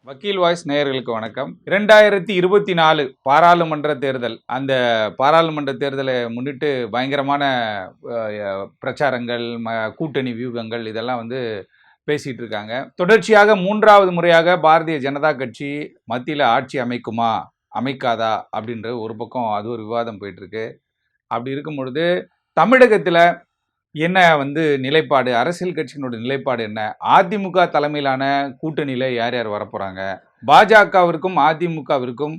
வக்கீல் வாய்ஸ் நேயர்களுக்கு வணக்கம். 2024 பாராளுமன்ற தேர்தல். அந்த பாராளுமன்ற தேர்தலை முன்னிட்டு பயங்கரமான பிரச்சாரங்கள், கூட்டணி வியூகங்கள் இதெல்லாம் பேசிட்டு இருக்காங்க. தொடர்ச்சியாக 3வது முறையாக பாரதிய ஜனதா கட்சி மத்தியில் ஆட்சி அமைக்குமா அமைக்காதா அப்படின்ற ஒரு பக்கம் அது ஒரு விவாதம் போயிட்டு இருக்கு. அப்படி இருக்கும் பொழுது தமிழகத்தில் என்ன நிலைப்பாடு, அரசியல் கட்சியினுடைய நிலைப்பாடு என்ன? அதிமுக தலைமையிலான கூட்டணியில் யார் யார் வரப்போகிறாங்க? பாஜகவிற்கும் அதிமுகவிற்கும்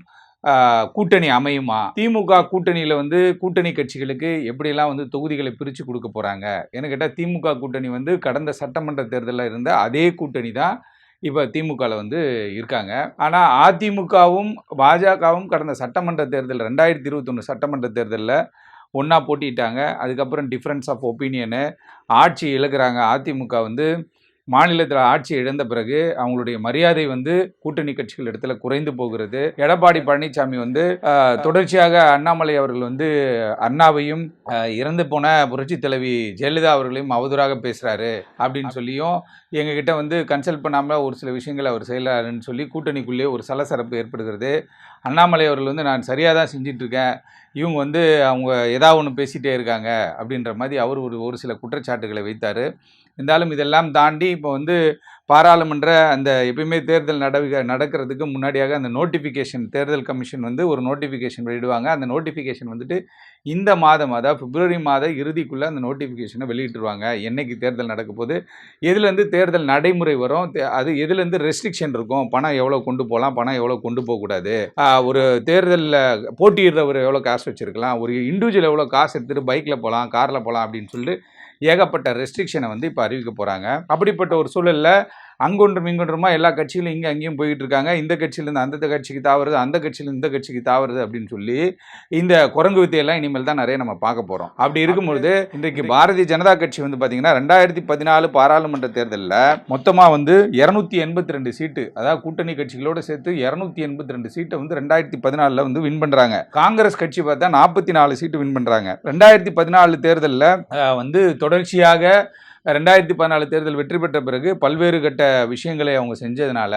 கூட்டணி அமையுமா? திமுக கூட்டணியில் கூட்டணி கட்சிகளுக்கு எப்படியெல்லாம் தொகுதிகளை பிரித்து கொடுக்க போகிறாங்க? என்ன கேட்டால் திமுக கூட்டணி கடந்த சட்டமன்ற தேர்தலில் இருந்த அதே கூட்டணி தான் இப்போ திமுகவில் இருக்காங்க. ஆனால் அதிமுகவும் பாஜகவும் கடந்த சட்டமன்ற தேர்தல் 2021 சட்டமன்ற தேர்தலில் ஒன்றா போட்டிட்டாங்க. அதுக்கப்புறம் டிஃப்ரென்ஸ் ஆஃப் ஒப்பீனியனு ஆட்சி இழக்கிறாங்க. அதிமுக மாநிலத்தில் ஆட்சி இழந்த பிறகு அவங்களுடைய மரியாதை கூட்டணி கட்சிகள் இடத்துல குறைந்து போகிறது. எடப்பாடி பழனிசாமி தொடர்ச்சியாக அண்ணாமலை அவர்கள் அண்ணாவையும் இறந்து போன புரட்சி தலைவி ஜெயலலிதா அவர்களையும் அவதூறாக பேசுகிறாரு அப்படின்னு சொல்லியும் எங்ககிட்ட கன்சல்ட் பண்ணாமல் ஒரு சில விஷயங்கள் அவர் செய்யலாருன்னு சொல்லி கூட்டணிக்குள்ளேயே ஒரு சலசலப்பு ஏற்படுகிறது. அண்ணாமலை அவர்கள் நான் சரியாக தான் செஞ்சிட்ருக்கேன், இவங்க அவங்க ஏதாவது ஒன்று பேசிகிட்டே இருக்காங்க அப்படின்ற மாதிரி அவர் ஒரு சில குற்றச்சாட்டுகளை வைத்தார். இருந்தாலும் இதெல்லாம் தாண்டி இப்போ பாராளுமன்ற அந்த எப்பயுமே தேர்தல் நடக்கிறதுக்கு முன்னாடியாக அந்த நோட்டிஃபிகேஷன், தேர்தல் கமிஷன் ஒரு நோட்டிஃபிகேஷன் வெளியிடுவாங்க. அந்த நோட்டிஃபிகேஷன் இந்த மாதம், அதாவது பிப்ரவரி மாத இறுதிக்குள்ளே அந்த நோட்டிஃபிகேஷனை வெளியிட்டுருவாங்க. என்னைக்கு தேர்தல் நடக்க போது, எதுலேருந்து தேர்தல் நடைமுறை வரும், அது எதுலேருந்து ரெஸ்ட்ரிக்ஷன் இருக்கும், பணம் எவ்வளோ கொண்டு போகலாம், பணம் எவ்வளோ கொண்டு போகக்கூடாது, ஒரு தேர்தலில் போட்டியிடுறவர் எவ்வளோ காசு வச்சுருக்கலாம், ஒரு இண்டிவிஜுவல் எவ்வளோ காசு எடுத்துகிட்டு பைக்கில் போகலாம், காரில் போகலாம் அப்படின்னு சொல்லிட்டு ஏகப்பட்ட ரெஸ்ட்ரிக்ஷனை இப்போ அறிவிக்க போகிறாங்க. அப்படிப்பட்ட ஒரு சூழலில் அங்கொன்றும் இங்கொன்றுமா எல்லா கட்சிகளும் இங்கே அங்கேயும் போயிட்டு இருக்காங்க. இந்த கட்சியிலேருந்து அந்த கட்சிக்கு தாவுறது, அந்த கட்சியிலேருந்து இந்த கட்சிக்கு தாவுறது அப்படின்னு சொல்லி இந்த குரங்கு வித்தையெல்லாம் இனிமேல் தான் நிறைய நம்ம பார்க்க போகிறோம். அப்படி இருக்கும்பொழுது இன்றைக்கு பாரதிய ஜனதா கட்சி பார்த்தீங்கன்னா 2014 பாராளுமன்ற தேர்தலில் மொத்தமாக 282 சீட்டு, அதாவது கூட்டணி கட்சிகளோடு சேர்த்து 282 சீட்டை 2014 வின் பண்ணுறாங்க. காங்கிரஸ் கட்சி பார்த்தா 44 சீட்டு வின் பண்ணுறாங்க. 2014 தேர்தலில் தொடர்ச்சியாக 2014 தேர்தல் வெற்றி பெற்ற பிறகு பல்வேறு கட்ட விஷயங்களை அவங்க செஞ்சதுனால,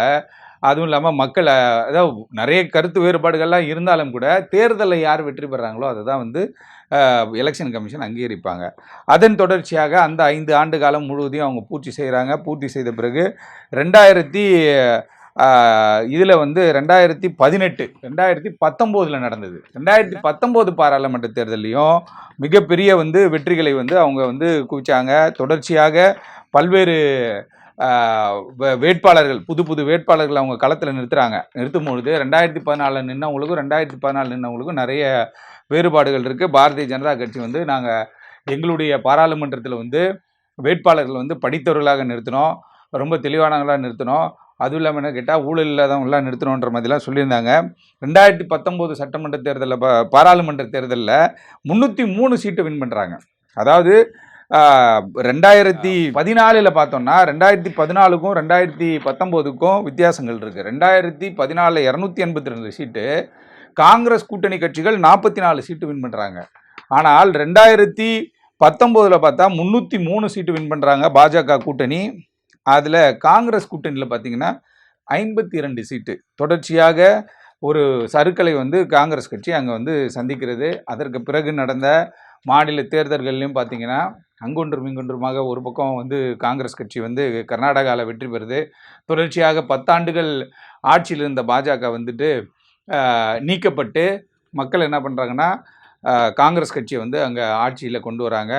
அதுவும் இல்லாமல் மக்கள் அதாவது நிறைய கருத்து வேறுபாடுகள்லாம் இருந்தாலும் கூட தேர்தலில் யார் வெற்றி பெறாங்களோ அதை தான் எலெக்ஷன் கமிஷன் அங்கீகரிப்பாங்க. அதன் தொடர்ச்சியாக அந்த 5 ஆண்டு காலம் முழுவதையும் அவங்க பூர்த்தி செய்கிறாங்க. பூர்த்தி செய்த பிறகு 2019 நடந்தது. 2019 பாராளுமன்ற தேர்தலையும் மிகப்பெரிய வெற்றிகளை அவங்க குவிச்சாங்க. தொடர்ச்சியாக பல்வேறு வேட்பாளர்கள், புது வேட்பாளர்கள் அவங்க களத்தில் நிறுத்தும் பொழுது 2014 நின்னவங்களுக்கும் 2014 நின்னவங்களுக்கும் நிறைய வேறுபாடுகள் இருக்குது. பாரதிய ஜனதா கட்சி நாங்கள் எங்களுடைய பாராளுமன்றத்தில் வேட்பாளர்கள் படித்தவர்களாக நிறுத்தினோம், ரொம்ப தெளிவானவங்களாக நிறுத்தினோம், அதுவும் இல்லாமல் என்ன கேட்டால் ஊழல் இல்லாதவங்களாம் நிறுத்தணுன்ற மாதிரிலாம் சொல்லியிருந்தாங்க. 2019 சட்டமன்ற தேர்தலில் பாராளுமன்ற தேர்தலில் 303 சீட்டு வின் பண்ணுறாங்க. அதாவது 2014 பார்த்தோம்னா 2014க்கும் 2019க்கும் வித்தியாசங்கள் இருக்குது. 2014 282 சீட்டு, காங்கிரஸ் கூட்டணி கட்சிகள் 44 சீட்டு வின் பண்ணுறாங்க. ஆனால் 2019 பார்த்தா 303 சீட்டு வின் பண்ணுறாங்க பாஜக கூட்டணி. அதில் காங்கிரஸ் கூட்டணியில் பார்த்தீங்கன்னா 52 சீட்டு. தொடர்ச்சியாக ஒரு சறுக்கலை காங்கிரஸ் கட்சி அங்கே சந்திக்கிறது. அதற்கு பிறகு நடந்த மாநில தேர்தல்கள்லையும் பார்த்தீங்கன்னா அங்கொன்றும் இங்கொன்றுமாக ஒரு பக்கம் காங்கிரஸ் கட்சி கர்நாடகாவில் வெற்றி பெறுது. தொடர்ச்சியாக 10 ஆண்டுகள் ஆட்சியில் இருந்த பாஜக நீக்கப்பட்டு மக்கள் என்ன பண்ணுறாங்கன்னா காங்கிரஸ் கட்சியை அங்கே ஆட்சியில் கொண்டு வராங்க.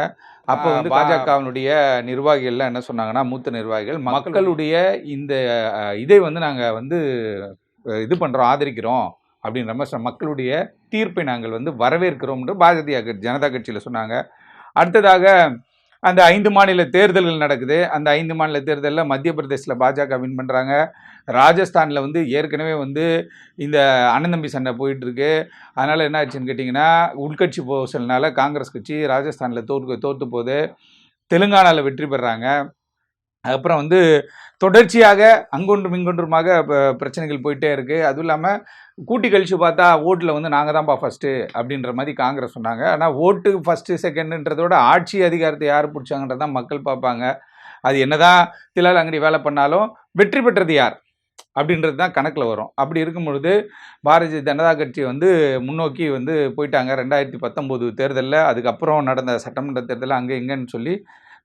அப்போ பாஜகவினுடைய நிர்வாகிகள்லாம் என்ன சொன்னாங்கன்னா, மூத்த நிர்வாகிகள், மக்களுடைய இந்த இதை நாங்கள் இது பண்ணுறோம், ஆதரிக்கிறோம் அப்படின்ற மாதிரி மக்களுடைய தீர்ப்பை நாங்கள் வரவேற்கிறோம்னு பாரதிய ஜனதா கட்சியில் சொன்னாங்க. அடுத்ததாக அந்த 5 மாநில தேர்தல்கள் நடக்குது. அந்த 5 மாநில தேர்தலில் மத்திய பிரதேசில் பாஜக வின் பண்ணுறாங்க. ராஜஸ்தானில் ஏற்கனவே இந்த அண்ணன் தம்பி சண்டை போயிட்டுருக்கு. அதனால் என்ன ஆச்சுன்னு கேட்டிங்கன்னா, உள்கட்சி போசல்னால காங்கிரஸ் கட்சி ராஜஸ்தானில் தோற்று போகுது. தெலுங்கானாவில் வெற்றி பெறாங்க. அப்புறம் தொடர்ச்சியாக அங்கொன்றும் இங்கொன்றுமாக பிரச்சனைகள் போயிட்டே இருக்குது. அதுவும் இல்லாமல் கூட்டி கழிச்சு பார்த்தா ஓட்டில் நாங்கள் தான்ப்பா ஃபஸ்ட்டு அப்படின்ற மாதிரி காங்கிரஸ் சொன்னாங்க. ஆனால் ஓட்டு ஃபஸ்ட்டு செகண்டுன்றதோட ஆட்சி அதிகாரத்தை யார் பிடிச்சாங்கன்றதான் மக்கள் பார்ப்பாங்க. அது என்ன தான் திலால் அங்கடி வேலை பண்ணாலும் வெற்றி பெற்றது யார் அப்படின்றது தான் கணக்கில் வரும். அப்படி இருக்கும் பொழுது பாரதிய ஜனதா கட்சி வந்து முன்னோக்கி வந்து போயிட்டாங்க. 2019 தேர்தலில், அதுக்கப்புறம் நடந்த சட்டமன்ற தேர்தலில் அங்கே இங்கேன்னு சொல்லி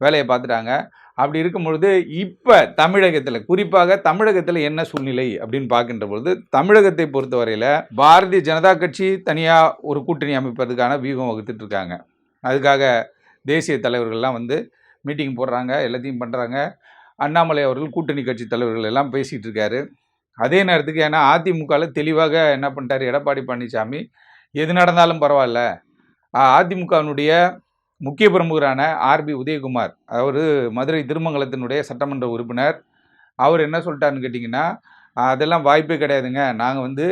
வேலையை பார்த்துட்டாங்க. அப்படி இருக்கும் பொழுது இப்போ தமிழகத்தில், குறிப்பாக தமிழகத்தில் என்ன சூழ்நிலை அப்படின்னு பார்க்கின்ற பொழுது, தமிழகத்தை பொறுத்தவரையில் பாரதிய ஜனதா கட்சி தனியாக ஒரு கூட்டணி அமைப்பதற்கான வியூகம் வகுத்துட்டு இருக்காங்க. அதுக்காக தேசிய தலைவர்கள்லாம் வந்து மீட்டிங் போடுறாங்க, எல்லாத்தையும் பண்ணுறாங்க. அண்ணாமலை அவர்கள் கூட்டணி கட்சி தலைவர்கள் எல்லாம் பேசிகிட்டு இருக்காரு. அதே நேரத்துக்கு ஏன்னா அதிமுகவில் தெளிவாக என்ன பண்ணிட்டார் எடப்பாடி பழனிசாமி, எது நடந்தாலும் பரவாயில்ல, அதிமுகவினுடைய முக்கிய பிரமுகரான ஆர்பி உதயகுமார், அவர் மதுரை திருமங்கலத்தினுடைய சட்டமன்ற உறுப்பினர், அவர் என்ன சொல்லிட்டாருன்னு கேட்டிங்கன்னா, அதெல்லாம் வாய்ப்பே கிடையாதுங்க, நாங்கள் வந்து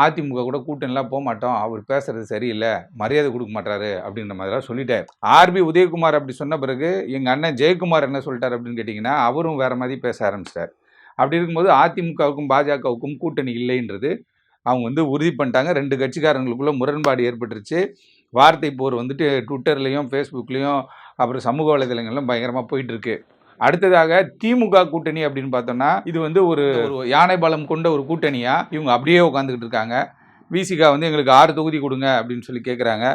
அதிமுக கூட கூட்டணிலாம் போக மாட்டோம், அவர் பேசுறது சரியில்லை, மரியாதை கொடுக்க மாட்டாரு அப்படின்ற மாதிரிலாம் சொல்லிட்டார். ஆர்பி உதயகுமார் அப்படி சொன்ன பிறகு எங்கள் அண்ணன் ஜெயக்குமார் என்ன சொல்லிட்டார் அப்படின்னு கேட்டிங்கன்னா, அவரும் வேறு மாதிரி பேச ஆரம்பிச்சிட்டார். அப்படி இருக்கும்போது அதிமுகவுக்கும் பாஜகவுக்கும் கூட்டணி இல்லைன்றது அவங்க வந்து உறுதி பண்ணிட்டாங்க. 2 கட்சிக்காரங்களுக்குள்ள முரண்பாடு ஏற்பட்டுருச்சு. வார்த்தை போர் வந்துட்டு ட்விட்டர்லேயும் ஃபேஸ்புக்லேயும் அப்புறம் சமூக வலைதளங்கள்லாம் பயங்கரமாக போயிட்டுருக்கு. அடுத்ததாக திமுக கூட்டணி அப்படின்னு பார்த்தோம்னா, இது வந்து ஒரு யானை பலம் கொண்ட ஒரு கூட்டணியாக இவங்க அப்படியே உட்காந்துக்கிட்டு இருக்காங்க. விசிகா வந்து எங்களுக்கு 6 தொகுதி கொடுங்க அப்படின்னு சொல்லி கேட்குறாங்க.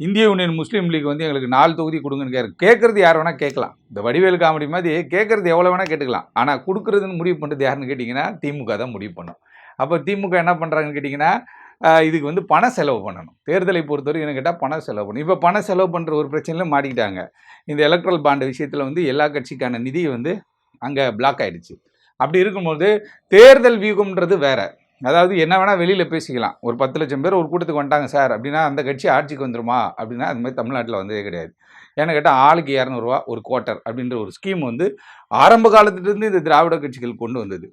இந்திய யூனியன் முஸ்லீம் லீக் வந்து எங்களுக்கு 4 தொகுதி கொடுங்கன்னு கேட்குறது யார் வேணால் கேட்கலாம். இந்த வடிவேலு காமெடி மாதிரி கேட்குறது எவ்வளோ வேணால் கேட்டுக்கலாம். ஆனால் கொடுக்குறதுன்னு முடிவு பண்ணுறது யாருன்னு கேட்டிங்கன்னா திமுக தான் முடிவு பண்ணும். அப்போ திமுக என்ன பண்ணுறாங்கன்னு கேட்டிங்கன்னா, இதுக்கு வந்து பண செலவு பண்ணணும். தேர்தலை பொறுத்தவரை என்ன கேட்டால் பண செலவு பண்ணணும். இப்போ பண செலவு பண்ணுற ஒரு பிரச்சனையில் மாட்டிக்கிட்டாங்க. இந்த எலக்ட்ரல் பாண்டு விஷயத்தில் வந்து எல்லா கட்சிக்கான நிதி வந்து அங்கே பிளாக் ஆகிடுச்சு. அப்படி இருக்கும்போது தேர்தல் வியூகம்ன்றது வேறு. அதாவது என்ன வேணால் வெளியில் பேசிக்கலாம். ஒரு 10 லட்சம் பேர் ஒரு கூட்டத்துக்கு வந்துட்டாங்க சார் அப்படின்னா அந்த கட்சி ஆட்சிக்கு வந்துருமா அப்படின்னா அது மாதிரி தமிழ்நாட்டில் வந்ததே கிடையாது. ஏன்னு கேட்டால் ஆளுக்கு 200 ரூபா ஒரு குவார்ட்டர் அப்படின்ற ஒரு ஸ்கீம் வந்து ஆரம்ப காலத்துலேருந்து இந்த திராவிட கட்சிகள் கொண்டு வந்தது.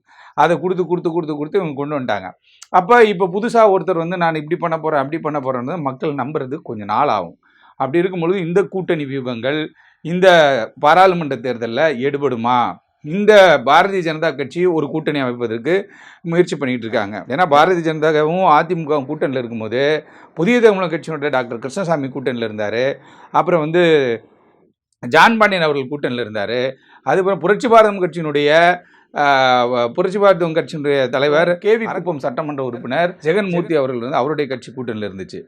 அதை கொடுத்து இவங்க கொண்டு வந்துட்டாங்க. அப்போ இப்போ புதுசாக ஒருத்தர் வந்து நான் இப்படி பண்ண போகிறேன் அப்படி பண்ண போகிறேன்னு மக்கள் நம்புறது கொஞ்சம் நாள் ஆகும். அப்படி இருக்கும்பொழுது இந்த கூட்டணி வியூகங்கள் இந்த பாராளுமன்ற தேர்தலில் எடுபடுமா? இந்த பாரதிய ஜனதா கட்சி ஒரு கூட்டணி அமைப்பதற்கு முயற்சி பண்ணிகிட்டு இருக்காங்க. ஏன்னா பாரதிய ஜனதாவும் அதிமுகவும் கூட்டணியில் இருக்கும்போது புதிய தமிழக கட்சியினுடைய டாக்டர் கிருஷ்ணசாமி கூட்டணியில் இருந்தார். அப்புறம் வந்து ஜான் பாண்டியன் அவர்கள் கூட்டணியில் இருந்தார். அதுக்கப்புறம் புரட்சி பாரதம் கட்சியினுடைய தலைவர் கேவி குப்பம் சட்டமன்ற உறுப்பினர் ஜெகன்மூர்த்தி அவர்கள் வந்து அவருடைய கட்சி கூட்டணியில் இருந்துச்சு.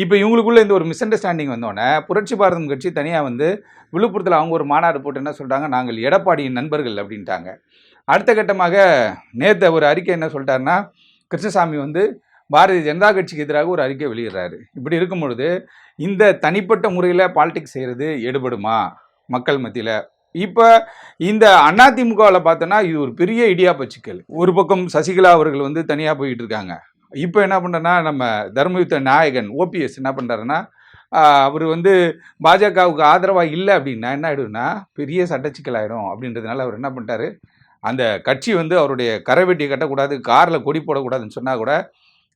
இப்போ இவங்களுக்குள்ள இந்த ஒரு மிஸ் அண்டர்ஸ்டாண்டிங் வந்தோடனே புரட்சி பாரதம் கட்சி தனியாக வந்து விழுப்புரத்தில் அவங்க ஒரு மாநாடு போட்டு என்ன சொல்கிறாங்க, நாங்கள் எடப்பாடியின் நண்பர்கள் அப்படின்ட்டாங்க. அடுத்த கட்டமாக நேற்று ஒரு அறிக்கை என்ன சொல்லிட்டாருன்னா, கிருஷ்ணசாமி வந்து பாரதிய ஜனதா கட்சிக்கு எதிராக ஒரு அறிக்கை வெளியிடுறாரு. இப்படி இருக்கும் பொழுது இந்த தனிப்பட்ட முறையில் பாலிடிக்ஸ் செய்கிறது எடுபடுமா மக்கள் மத்தியில்? இப்போ இந்த அதிமுகவில் பார்த்தோன்னா இது ஒரு பெரிய இடியாப்ப சிக்கல். ஒரு பக்கம் சசிகலா அவர்கள் வந்து தனியாக போயிட்டு இருக்காங்க. இப்போ என்ன பண்ணுறேன்னா நம்ம தர்மயுத்த நாயகன் ஓபிஎஸ் என்ன பண்ணுறாருன்னா, அவர் வந்து பாஜகவுக்கு ஆதரவாக இல்லை அப்படின்னா என்ன ஆகிடும்னா பெரிய சட்டச்சிக்கல் ஆகிடும் அப்படின்றதுனால அவர் என்ன பண்ணிட்டாரு, அந்த கட்சி வந்து அவருடைய கரை வெட்டியை கட்டக்கூடாது, காரில் கொடி போடக்கூடாதுன்னு சொன்னால் கூட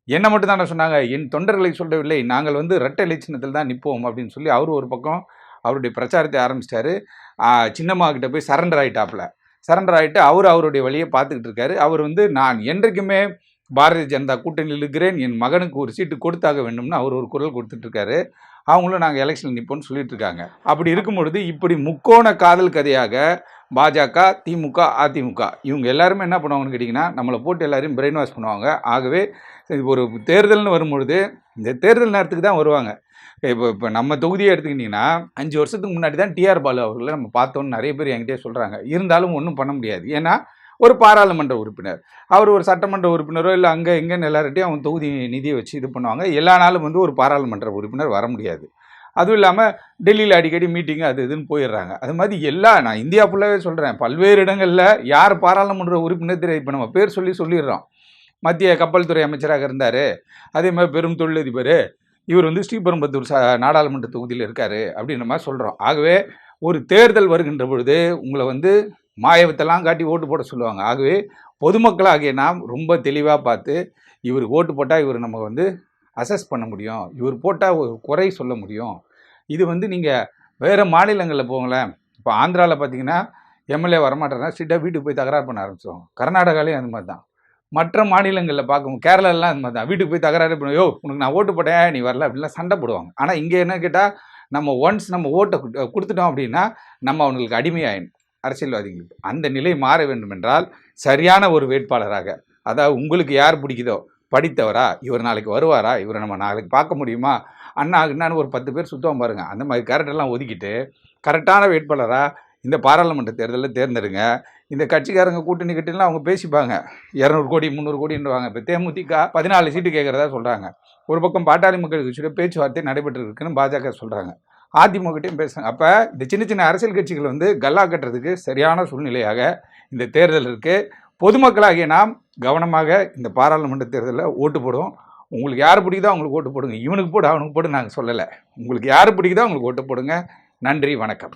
என்ன மட்டும் தானே சொன்னாங்க, என் தொண்டர்களை சொல்லவில்லை, நாங்கள் வந்து இரட்டை இலட்சணத்தில் தான் நிற்போம் அப்படின்னு சொல்லி அவர் ஒரு பக்கம் அவருடைய பிரச்சாரத்தை ஆரம்பிச்சிட்டாரு. சின்னம்மா கிட்ட போய் சரண்டர் ஆகிட்டு அவருடைய வழியை பார்த்துக்கிட்டு இருக்காரு. அவர் வந்து நான் என்றைக்குமே பாரதிய ஜனதா கூட்டணியில் இருக்கிறேன், என் மகனுக்கு ஒரு சீட்டு கொடுத்தாக வேண்டும்னு அவர் ஒரு குரல் கொடுத்துட்ருக்காரு. அவங்களும் நாங்கள் எலெக்ஷனில் நிற்போம்னு சொல்லிட்டு இருக்காங்க. அப்படி இருக்கும் பொழுது இப்படி முக்கோண காதல் கதையாக பாஜக, திமுக, அதிமுக இவங்க எல்லாருமே என்ன பண்ணுவாங்கன்னு கேட்டிங்கன்னா, நம்மளை போட்டு எல்லாரையும் பிரெயின் வாஷ் பண்ணுவாங்க. ஆகவே ஒரு தேர்தல்னு வரும்பொழுது இந்த தேர்தல் நேரத்துக்கு தான் வருவாங்க. இப்போ நம்ம தொகுதியை எடுத்துக்கிட்டிங்கன்னா 5 வருஷத்துக்கு முன்னாடி தான் டிஆர் பாலு அவர்களை நம்ம பார்த்தோன்னு நிறைய பேர் என்கிட்டே சொல்கிறாங்க. இருந்தாலும் ஒன்றும் பண்ண முடியாது. ஏன்னா ஒரு பாராளுமன்ற உறுப்பினர், அவர் ஒரு சட்டமன்ற உறுப்பினரோ இல்லை அங்கே எங்கேன்னு எல்லார்ட்டையும் அவங்க தொகுதி நிதியை வச்சு இது பண்ணுவாங்க. எல்லா நாளும் வந்து ஒரு பாராளுமன்ற உறுப்பினர் வர முடியாது. அதுவும் இல்லாமல் டெல்லியில் அடிக்கடி மீட்டிங்கு அது இதுன்னு போயிடுறாங்க. அது மாதிரி நான் இந்தியா ஃபுல்லாகவே சொல்கிறேன், பல்வேறு இடங்களில் யார் பாராளுமன்ற உறுப்பினர் தெரியாது. இப்போ நம்ம பேர் சொல்லிடுறோம். மத்திய கப்பல் துறை அமைச்சராக இருந்தார், அதே மாதிரி பெரும் தொழிலதிபர், இவர் வந்து ஸ்ரீபெரும்புதூர் நாடாளுமன்ற தொகுதியில் இருக்கார் அப்படின்ற மாதிரி சொல்கிறோம். ஆகவே ஒரு தேர்தல் வருகின்ற பொழுது உங்களை வந்து மாயவத்தெல்லாம் காட்டி ஓட்டு போட சொல்லுவாங்க. ஆகவே பொதுமக்களாகிய நாம் ரொம்ப தெளிவாக பார்த்து இவர் ஓட்டு போட்டால் இவர் நம்ம வந்து அசஸ் பண்ண முடியும், இவர் போட்டால் ஒரு குறை சொல்ல முடியும். இது வந்து நீங்கள் வேறு மாநிலங்களில் போங்களேன். இப்போ ஆந்திராவில் பார்த்தீங்கன்னா எம்எல்ஏ வரமாட்டேன்னா ஸ்ட்ரிக்டாக வீட்டுக்கு போய் தகராறு பண்ண ஆரம்பிச்சிடுவாங்க. கர்நாடகாலேயும் அந்த மாதிரி தான். மற்ற மாநிலங்களில் பார்க்கும் கேரளாலாம் அந்த மாதிரி தான். வீட்டுக்கு போய் தகராறு பண்ணுவோம், யோ உனக்கு நான் ஓட்டு போட்டேன் நீ வரல அப்படின்லாம் சண்டை போடுவாங்க. ஆனால் இங்கே என்ன கேட்டால் நம்ம ஓட்டை கொடுத்துட்டோம் அப்படின்னா நம்ம அவங்களுக்கு அடிமையாயிடும். அரசியல்வாதிகளுக்கு. அந்த நிலை மாற வேண்டும் என்றால் சரியான ஒரு வேட்பாளராக, அதாவது உங்களுக்கு யார் பிடிக்குதோ, படித்தவரா, இவர் நாளைக்கு வருவாரா, இவரை நம்ம நாளைக்கு பார்க்க முடியுமா, அண்ணா அண்ணான்னு ஒரு 10 பேர் சுத்தம் பாருங்கள். அந்த மாதிரி கேரக்டர்லாம் ஒதுக்கிட்டு கரெக்டான வேட்பாளராக இந்த பாராளுமன்ற தேர்தலில் தேர்ந்தெடுங்க. இந்த கட்சிக்காரங்க கூட்டணி கட்டிலாம் அவங்க பேசிப்பாங்க, 200 கோடி 300 கோடின்றாங்க. இப்போ தேமுதிக 14 சீட்டு கேட்குறதா சொல்கிறாங்க. ஒரு பக்கம் பாட்டாளி மக்கள் கட்சியோட பேச்சுவார்த்தை நடைபெற்று இருக்குன்னு பாஜக சொல்கிறாங்க. அதிமுகட்டையும் பேசுகிறாங்க. அப்போ இந்த சின்ன சின்ன அரசியல் கட்சிகள் வந்து கல்லா கட்டுறதுக்கு சரியான சூழ்நிலையாக இந்த தேர்தல் இருக்குது. பொதுமக்களாகிய நாம் கவனமாக இந்த பாராளுமன்ற தேர்தலில் ஓட்டு போடுவோம். உங்களுக்கு யார் பிடிக்குதோ அவங்களுக்கு ஓட்டு போடுங்க. இவனுக்கு போடு அவனுக்கு போடு நாங்கள் சொல்லலை. உங்களுக்கு யார் பிடிக்குதோ அவங்களுக்கு ஓட்டு போடுங்க. நன்றி, வணக்கம்.